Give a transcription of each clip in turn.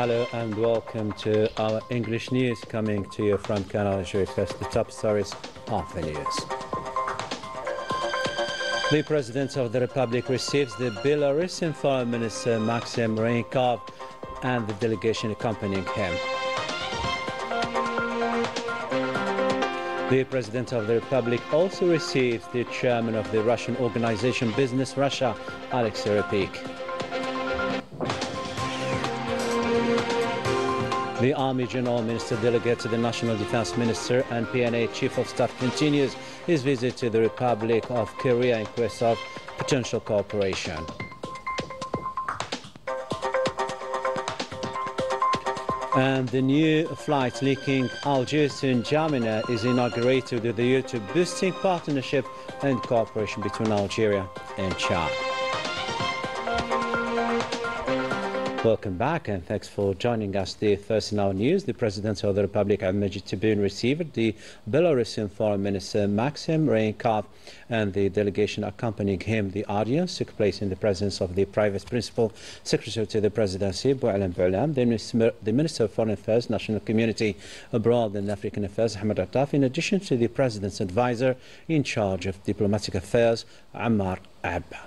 Hello and welcome to our English news coming to you from Canal, Algérie. First, the top stories of the news. The President of the Republic receives the Belarusian Foreign Minister Maxim Renkov and the delegation accompanying him. The President of the Republic also receives the chairman of the Russian organization Business Russia, Alexei Repik. The Army General Minister delegate to the National Defense Minister and PNA Chief of Staff continues his visit to the Republic of Korea in quest of potential cooperation. And the new flight linking Algiers to N'Djamena is inaugurated with the view to boosting partnership and cooperation between Algeria and Chad. Welcome back and thanks for joining us. The first in our news, the President of the Republic, Abdelmajid Tebboune, received the Belarusian Foreign Minister Maxim Renkov and the delegation accompanying him. The audience took place in the presence of the Private Principal Secretary to the Presidency, Boualem Boualem, the Minister of Foreign Affairs, National Community, Abroad and African Affairs, Ahmed Attaf, in addition to the President's advisor in charge of diplomatic affairs, Ammar Abba.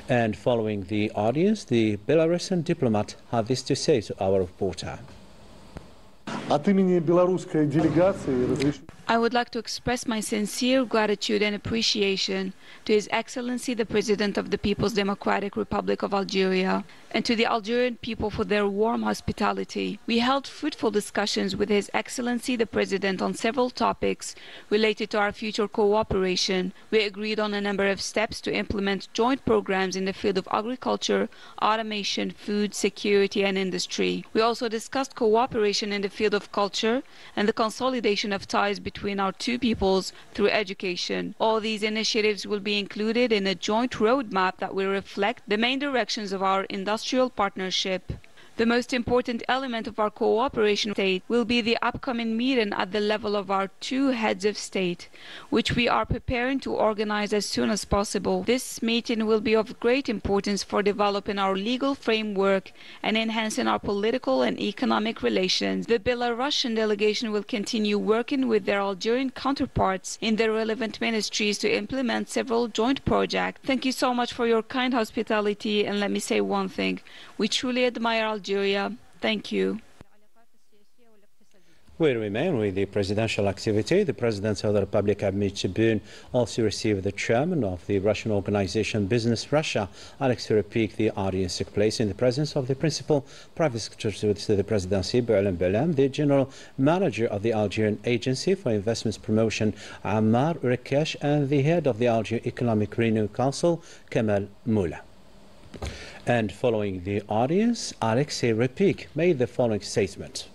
And following the audience, the Belarusian diplomat had this to say to our reporter. I would like to express my sincere gratitude and appreciation to His Excellency the President of the People's Democratic Republic of Algeria and to the Algerian people for their warm hospitality. We held fruitful discussions with His Excellency the President on several topics related to our future cooperation. We agreed on a number of steps to implement joint programs in the field of agriculture, automation, food, security and industry. We also discussed cooperation in the field of culture and the consolidation of ties between our two peoples through education. All these initiatives will be included in a joint roadmap that will reflect the main directions of our industrial partnership. The most important element of our cooperation state will be the upcoming meeting at the level of our two heads of state, which we are preparing to organize as soon as possible. This meeting will be of great importance for developing our legal framework and enhancing our political and economic relations. The Belarusian delegation will continue working with their Algerian counterparts in the relevant ministries to implement several joint projects. Thank you so much for your kind hospitality, and let me say one thing. We truly admire Algeria. Thank you. We remain with the presidential activity. The President of the Republic, Abdelmajid Tebboune, also received the chairman of the Russian organization Business Russia, Alexei Repik. The audience took place in the presence of the principal private secretary to the Presidency, Boualem Boualem, the general manager of the Algerian Agency for Investments Promotion, Ammar Rekesh, and the head of the Algerian Economic Renewal Council, Kamal Moula. And following the audience, Alexei Repik made the following statement.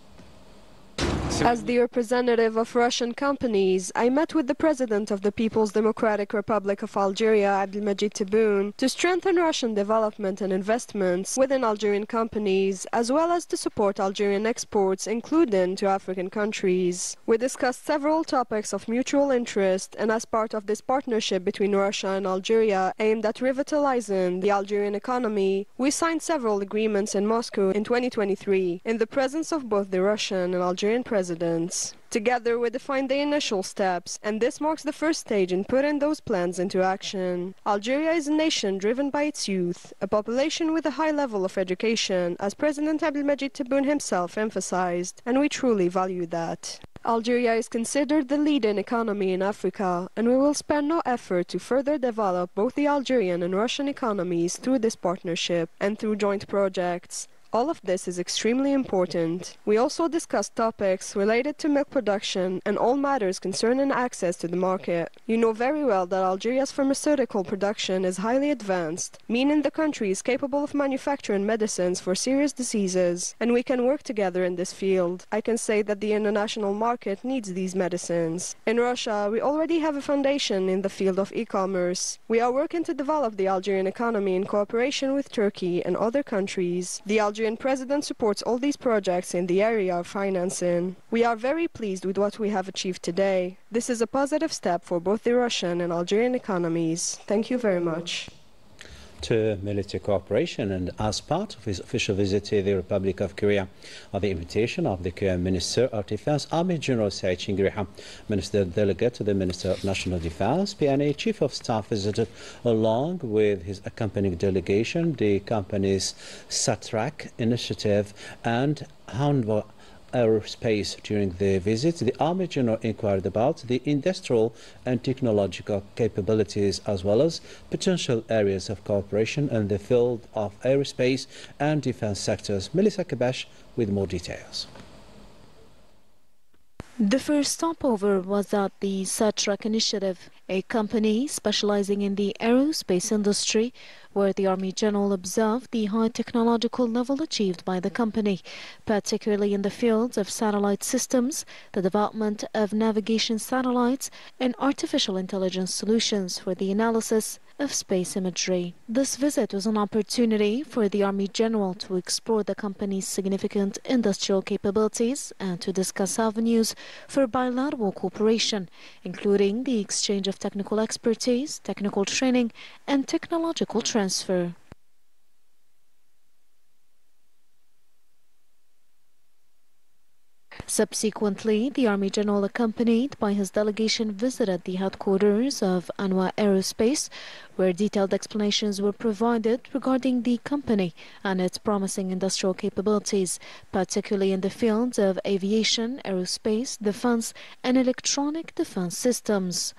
As the representative of Russian companies, I met with the President of the People's Democratic Republic of Algeria, Abdelmajid Tebboune, to strengthen Russian development and investments within Algerian companies, as well as to support Algerian exports, including to African countries. We discussed several topics of mutual interest, and as part of this partnership between Russia and Algeria aimed at revitalizing the Algerian economy, we signed several agreements in Moscow in 2023, in the presence of both the Russian and Algerian presidents. Together we defined the initial steps, and this marks the first stage in putting those plans into action. Algeria is a nation driven by its youth, a population with a high level of education, as President Abdelmajid Tebboune himself emphasized, and we truly value that. Algeria is considered the leading economy in Africa, and we will spare no effort to further develop both the Algerian and Russian economies through this partnership and through joint projects. All of this is extremely important. We also discussed topics related to milk production and all matters concerning access to the market. You know very well that Algeria's pharmaceutical production is highly advanced, meaning the country is capable of manufacturing medicines for serious diseases, and we can work together in this field. I can say that the international market needs these medicines. In Russia, we already have a foundation in the field of e-commerce. We are working to develop the Algerian economy in cooperation with Turkey and other countries. The Algerian President supports all these projects in the area of financing. We are very pleased with what we have achieved today. This is a positive step for both the Russian and Algerian economies. Thank you very much. to military cooperation, and as part of his official visit to the Republic of Korea at the invitation of the Korean Minister of Defense, Army General Seo Ching-riha. Minister delegate to the Minister of National Defense, PNA Chief of Staff, visited along with his accompanying delegation the company's SATRAC initiative and Hanwha Aerospace. During the visit, the Army General inquired about the industrial and technological capabilities as well as potential areas of cooperation in the field of aerospace and defense sectors. Melissa Kabash with more details. The first stopover was at the SATRAC initiative, a company specializing in the aerospace industry, where the Army General observed the high technological level achieved by the company, particularly in the fields of satellite systems, the development of navigation satellites, and artificial intelligence solutions for the analysis of space imagery. This visit was an opportunity for the Army General to explore the company's significant industrial capabilities and to discuss avenues for bilateral cooperation, including the exchange of technical expertise, technical training, and technological transfer. Subsequently, the Army General, accompanied by his delegation, visited the headquarters of Hanwha Aerospace, where detailed explanations were provided regarding the company and its promising industrial capabilities, particularly in the fields of aviation, aerospace, defense, and electronic defense systems.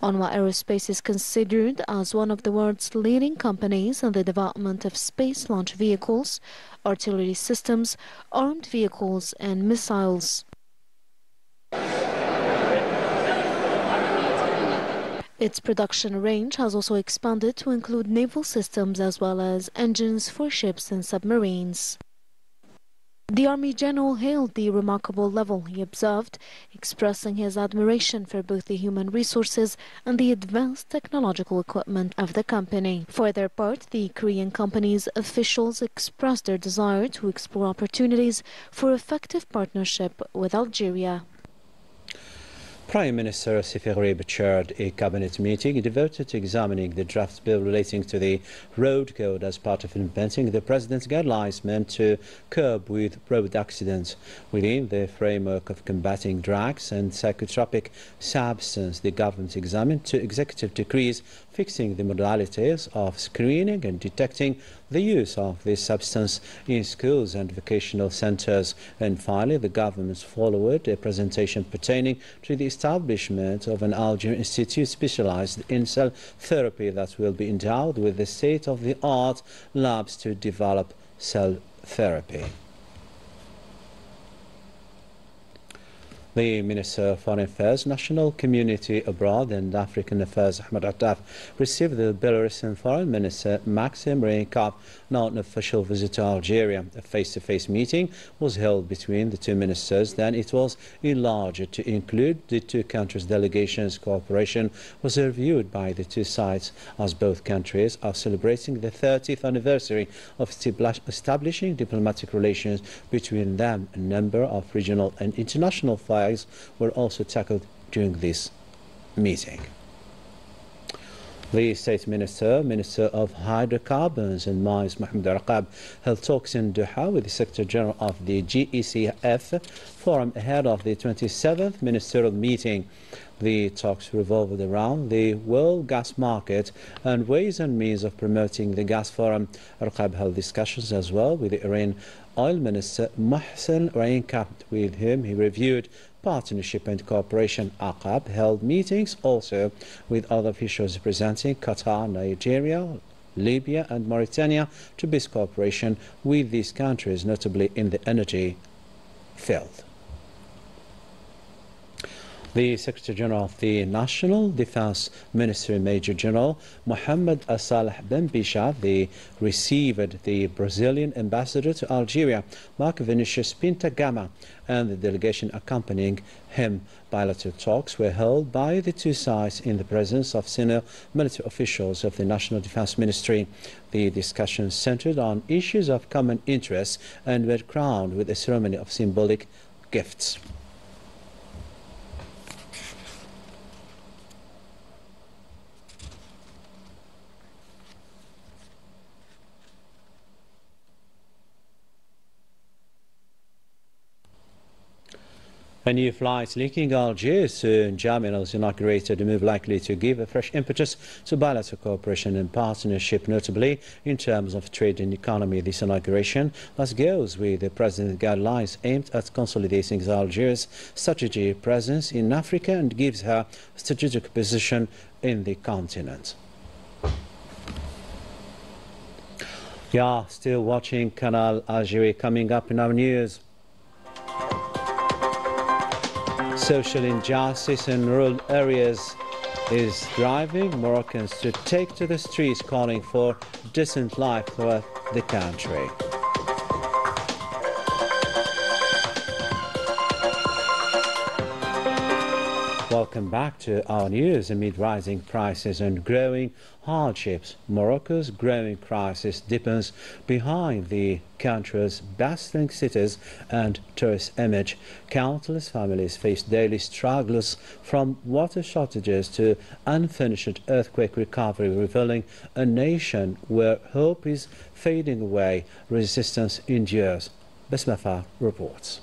Hanwha Aerospace is considered as one of the world's leading companies in the development of space launch vehicles, artillery systems, armed vehicles, and missiles. Its production range has also expanded to include naval systems as well as engines for ships and submarines. The Army General hailed the remarkable level he observed, expressing his admiration for both the human resources and the advanced technological equipment of the company. For their part, the Korean company's officials expressed their desire to explore opportunities for effective partnership with Algeria. Prime Minister Sifir Rib chaired a cabinet meeting devoted to examining the draft bill relating to the road code as part of implementing the President's guidelines meant to curb with road accidents. Within the framework of combating drugs and psychotropic substances, the government examined two executive decrees fixing the modalities of screening and detecting the use of this substance in schools and vocational centres. And finally, the government followed a presentation pertaining to the establishment of an Algerian institute specialised in cell therapy that will be endowed with the state-of-the-art labs to develop cell therapy. The Minister of Foreign Affairs, National Community Abroad and African Affairs, Ahmed Attaf, received the Belarusian Foreign Minister, Maxim Reynkov, on an official visit to Algeria. A face-to-face meeting was held between the two ministers. Then it was enlarged to include the two countries' delegations. Cooperation was reviewed by the two sides as both countries are celebrating the 30th anniversary of establishing diplomatic relations between them. A number of regional and international files were also tackled during this meeting. The State Minister, Minister of Hydrocarbons and Mines, Mohamed Arqab, held talks in Doha with the Secretary General of the GECF Forum ahead of the 27th ministerial meeting. The talks revolved around the world gas market and ways and means of promoting the gas forum. Arqab held discussions as well with the Iran Oil Minister Mohsen Reynkab, with whom he reviewed partnership and cooperation. Arqab held meetings also with other officials representing Qatar, Nigeria, Libya and Mauritania to boost cooperation with these countries, notably in the energy field. The Secretary General of the National Defense Ministry, Major General Mohamed Saleh Ben Bisha, received the Brazilian ambassador to Algeria, Mark Vinicius Pinta Gama, and the delegation accompanying him. Bilateral talks were held by the two sides in the presence of senior military officials of the National Defense Ministry. The discussions centered on issues of common interest and were crowned with a ceremony of symbolic gifts. A new flight linking Algiers soon. Terminals inaugurated a move likely to give a fresh impetus to bilateral cooperation and partnership, notably in terms of trade and economy. This inauguration thus goes with the President's guidelines aimed at consolidating Algiers' strategic presence in Africa and gives her a strategic position in the continent. Yeah, still watching Canal Algérie. Coming up in our news. Social injustice in rural areas is driving Moroccans to take to the streets, calling for decent life throughout the country. Welcome back to our news. Amid rising prices and growing hardships, Morocco's growing crisis deepens behind the country's bustling cities and tourist image. Countless families face daily struggles, from water shortages to unfinished earthquake recovery, revealing a nation where hope is fading away, resistance endures. Besmafa reports.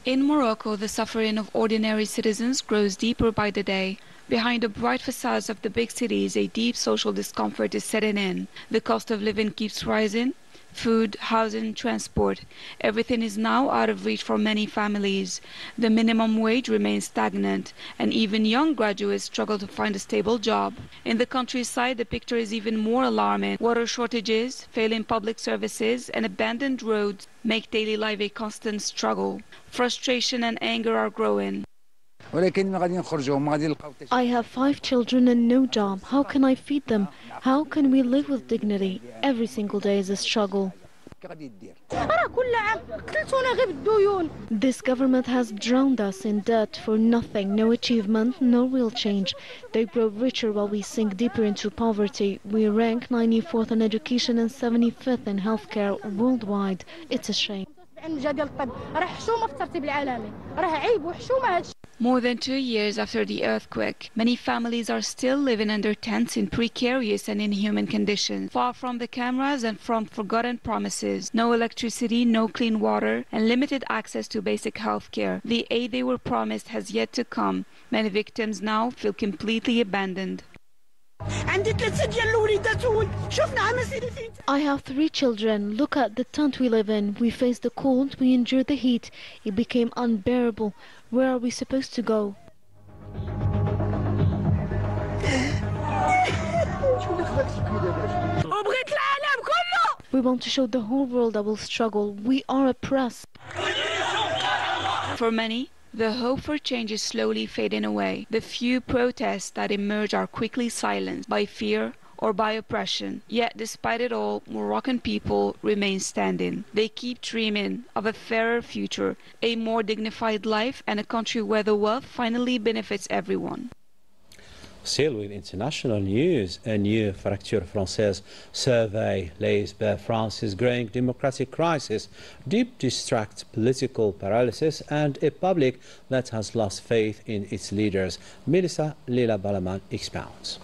In Morocco, the suffering of ordinary citizens grows deeper by the day. Behind the bright facades of the big cities, a deep social discomfort is setting in. The cost of living keeps rising. Food, housing, transport, everything is now out of reach for many families. The minimum wage remains stagnant, and even young graduates struggle to find a stable job. In the countryside, the picture is even more alarming. Water shortages, failing public services, and abandoned roads make daily life a constant struggle. Frustration and anger are growing. I have 5 children and no job. How can I feed them? How can we live with dignity? Every single day is a struggle. This government has drowned us in debt for nothing, no achievement, no real change. They grow richer while we sink deeper into poverty. We rank 94th in education and 75th in healthcare worldwide. It's a shame. More than 2 years after the earthquake, many families are still living under tents in precarious and inhuman conditions, far from the cameras and from forgotten promises. No electricity, no clean water, and limited access to basic health care. The aid they were promised has yet to come. Many victims now feel completely abandoned. I have 3 children. Look at the tent we live in. We face the cold, we endure the heat. It became unbearable. Where are we supposed to go? We want to show the whole world our struggle. We are oppressed. For many, the hope for change is slowly fading away. The few protests that emerge are quickly silenced by fear or by oppression. Yet, despite it all, Moroccan people remain standing. They keep dreaming of a fairer future, a more dignified life, and a country where the wealth finally benefits everyone. Still with international news, a new Fracture Française survey lays bare France's growing democratic crisis, deep distrust, political paralysis, and a public that has lost faith in its leaders. Melissa Lila Balaman expounds.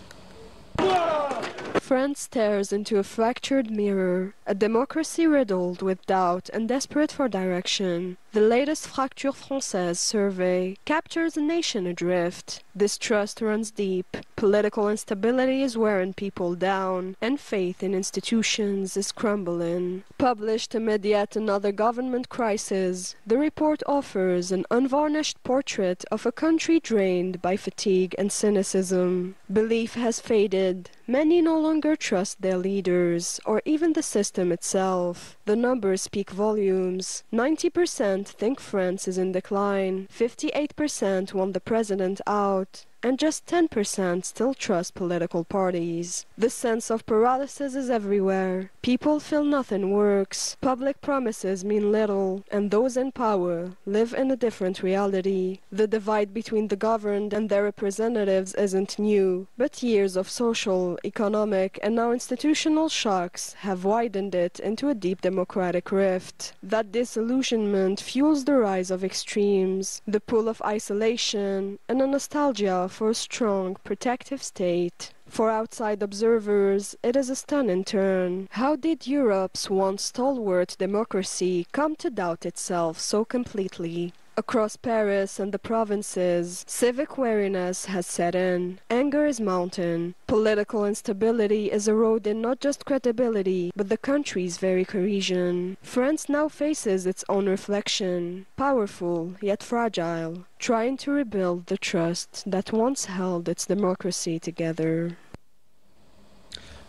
France stares into a fractured mirror, a democracy riddled with doubt and desperate for direction. The latest Fracture Française survey captures a nation adrift. Distrust runs deep, political instability is wearing people down, and faith in institutions is crumbling. Published amid yet another government crisis, the report offers an unvarnished portrait of a country drained by fatigue and cynicism. Belief has faded. Many no longer trust their leaders, or even the system itself. The numbers speak volumes. 90% think France is in decline, 58% want the president out, and just 10% still trust political parties. The sense of paralysis is everywhere. People feel nothing works. Public promises mean little, and those in power live in a different reality. The divide between the governed and their representatives isn't new, but years of social, economic, and now institutional shocks have widened it into a deep democratic rift. That disillusionment fuels the rise of extremes, the pull of isolation, and a nostalgia for a strong, protective state. For outside observers, it is a stunning turn. How did Europe's once stalwart democracy come to doubt itself so completely? Across Paris and the provinces, civic wariness has set in. Anger is mounting. Political instability is eroding not just credibility, but the country's very cohesion. France now faces its own reflection, powerful yet fragile, trying to rebuild the trust that once held its democracy together.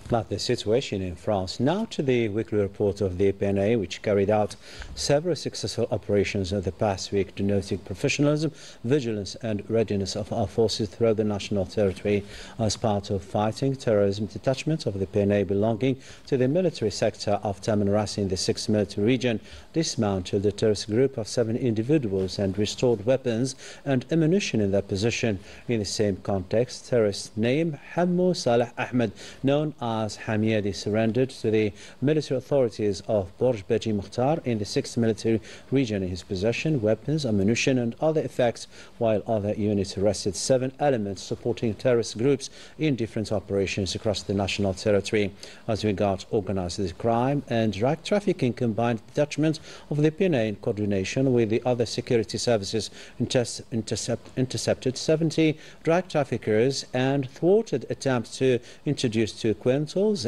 About the situation in France, now to the weekly report of the PNA, which carried out several successful operations over the past week, denoting professionalism, vigilance and readiness of our forces throughout the national territory as part of fighting terrorism. Detachments of the PNA belonging to the military sector of Tamanrassi in the 6th military region dismounted the terrorist group of 7 individuals and restored weapons and ammunition in their possession. In the same context, terrorist name Hammo Saleh Ahmed, known as Hamiedi, surrendered to the military authorities of Borj Beji Mukhtar in the 6th military region. In his possession, weapons, ammunition and other effects, while other units arrested 7 elements supporting terrorist groups in different operations across the national territory. As regards organised crime and drug trafficking, combined detachments of the PNA in coordination with the other security services intercepted 70 drug traffickers and thwarted attempts to introduce 2 quintals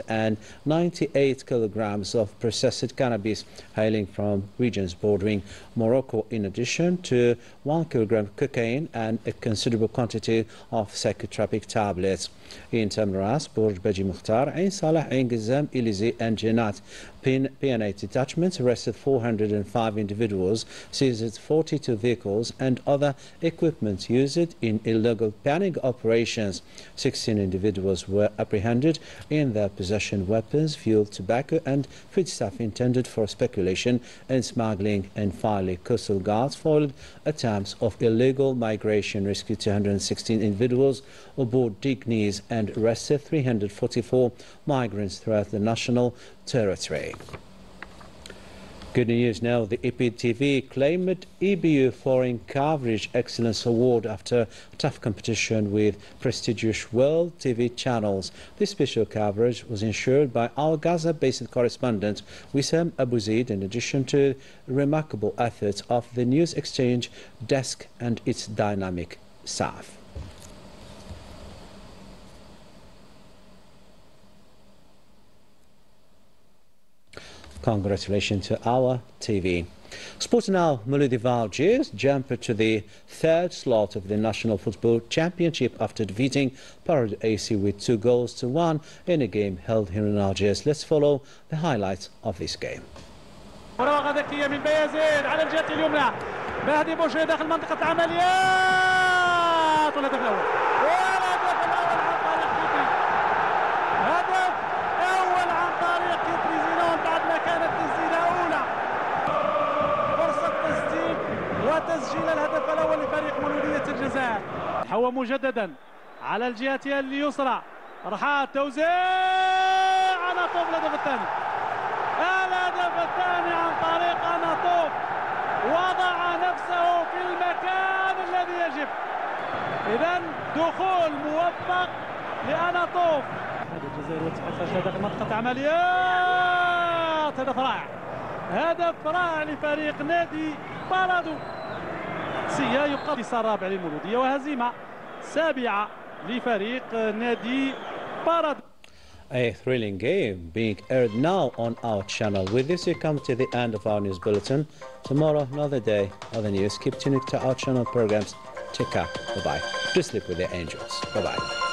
and 98 kilograms of processed cannabis hailing from regions bordering Morocco, in addition to 1 kilogram cocaine and a considerable quantity of psychotropic tablets. In Tamanrassi, Borj Beji Mukhtar, Ain Salah, Ain Gizam, Ilizé and Jenat, PNA detachments arrested 405 individuals, seized 42 vehicles and other equipment used in illegal panning operations. 16 individuals were apprehended. In their possession, weapons, fuel, tobacco and foodstuff intended for speculation and smuggling. And finally, coastal guards foiled attempts of illegal migration, rescued 216 individuals aboard dignies and arrested 344 migrants throughout the national territory. Good news now, the EPTV claimed EBU Foreign Coverage Excellence Award after tough competition with prestigious world TV channels. This special coverage was ensured by our Gaza-based correspondent Wissam Abu Zaid, in addition to remarkable efforts of the news exchange desk and its dynamic staff. Congratulations to our TV. Sports now, Mouloudi of Algiers jumped to the 3rd slot of the National Football Championship after defeating Parade AC with 2-1 in a game held here in Algiers. Let's follow the highlights of this game. مراوغة ذكية من بيازيد على الجهة اليمنى. مهدي بوشي داخل منطقة العمليات والهدف الأول. تسجيل الهدف الأول لفريق مولودية الجزائر. حوى مجددا على الجهة اليسرى، رحات توزيع أناطوف. الهدف الثاني عن طريق أناطوف، وضع نفسه في المكان الذي يجب. إذن دخول موفق لأناطوف. الجزائر والاتحاد داخل منطقة عمليات. هدف رائع، هدف رائع لفريق نادي بارادو. يبقى انتصار رابع للمولودية وهزيمة 7 لفريق نادي بارادو. A thrilling game being aired now on our channel. With this, we come to the end of our news bulletin. Tomorrow, another day, other news. Keep tuning to our channel programs. Take care. Bye-bye. Just sleep with the angels. Bye-bye.